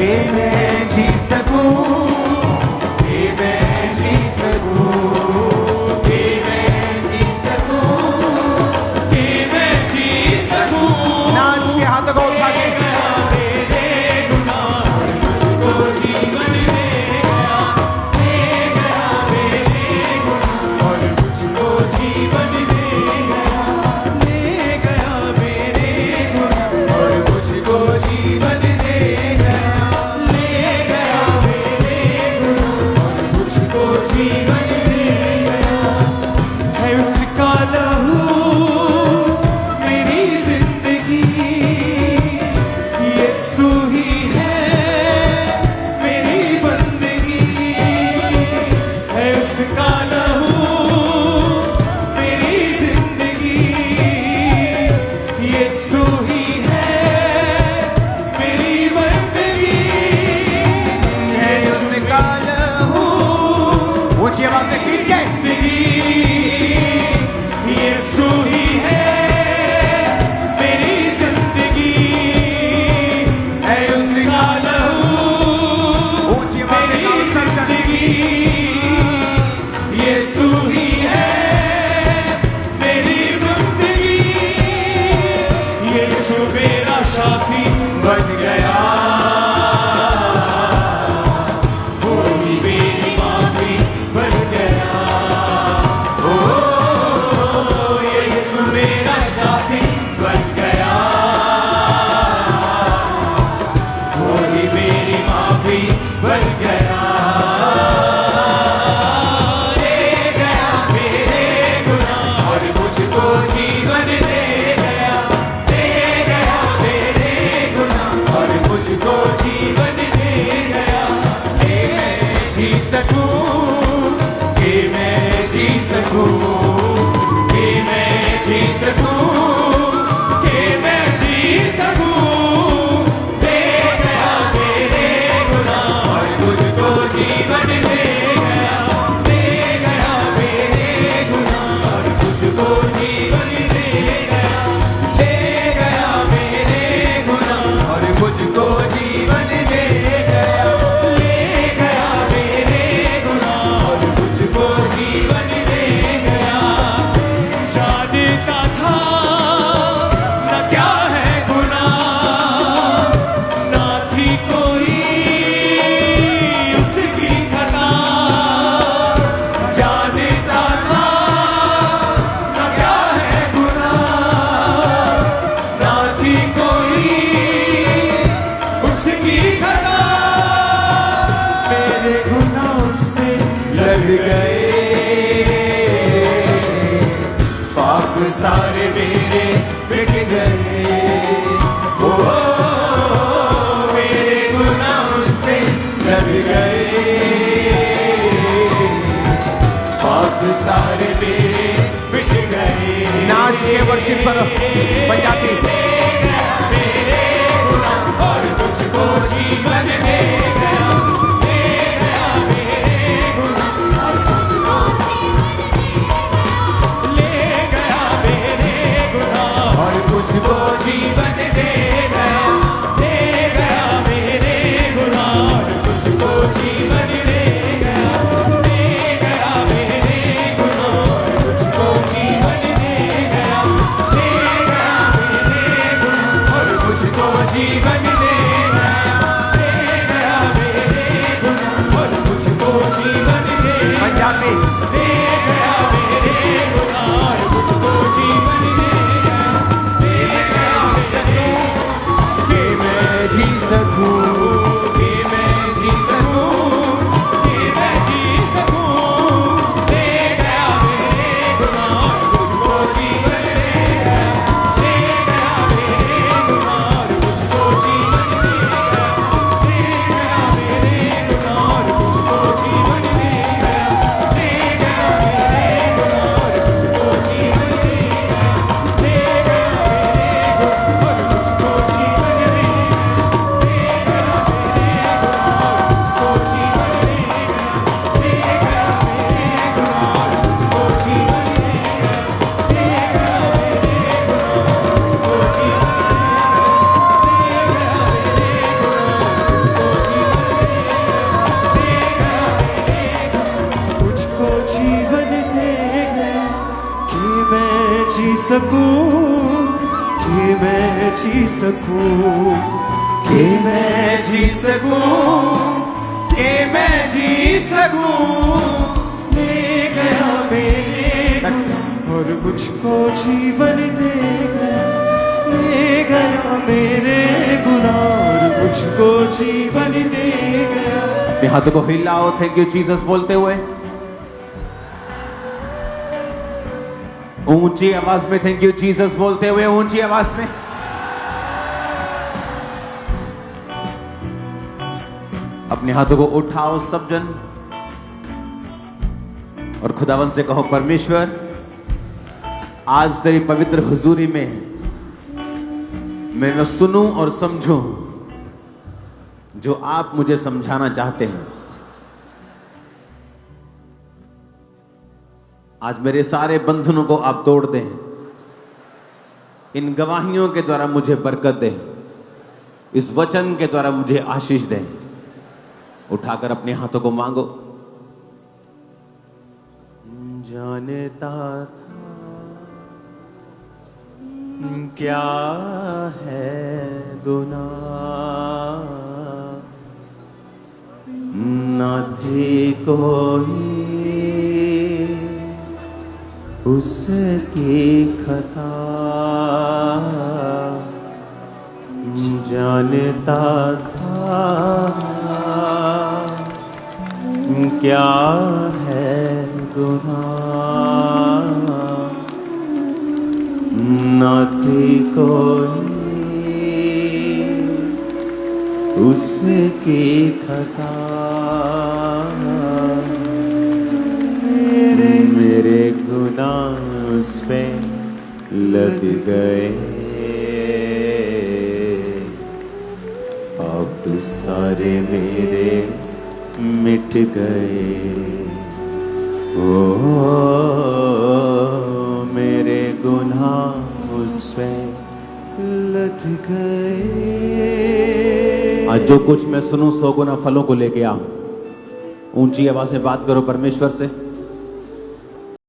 कि मैं जी सकूं, कि मैं जी सकूं, कि मैं जी सकूं, कि मैं जी सकूं। नाच के हाथों को उठा के सारे मेरे मिट गए, ओ मेरे गुनाह उस पे लग गए, पाप सारे मेरे मिट गए। नाच के वर्शिप करो पंजाबी। मेरे गुनाह और तुझको जीवन दे गया, दे गया मेरे गुनाह और तुझको मुझको जीवन दे गया, दे गया मेरे गुनाह और मुझको जीवन दे गया, दे गया मेरे गुनाह और मुझको जीवन दे गया, दे गया सकूं, कि मैं जी सकूं, कि मैं जी सकूं, कि मैं जी सकूं। ले गया मेरे गुनाह और मुझको जीवन दे गया, ले गया मेरे गुनाह और मुझको जीवन दे गया। अपने हाथों को हिलाओ थैंक यू जीसस बोलते हुए, ऊंची आवाज में थैंक यू जीसस बोलते हुए, ऊंची आवाज में। अपने हाथों को उठाओ सब जन और खुदावन से कहो, परमेश्वर आज तेरी पवित्र हुजूरी में मैं सुनूं और समझूं जो आप मुझे समझाना चाहते हैं। आज मेरे सारे बंधनों को आप तोड़ दें, इन गवाहियों के द्वारा मुझे बरकत दें, इस वचन के द्वारा मुझे आशीष दें। उठाकर अपने हाथों को मांगो। जानता था क्या है गुनाह, न थी कोई उसकी खता, जानता था क्या है गुनाह, न थी कोई उसकी खता। मेरे गुनाह उस पे लग गए, अब सारे मेरे मिट गए। ओ मेरे गुनाह उस पे लग गए। आज जो कुछ मैं सुनूं 100 गुना फलों को लेके आ। ऊंची आवाज में बात करो परमेश्वर से।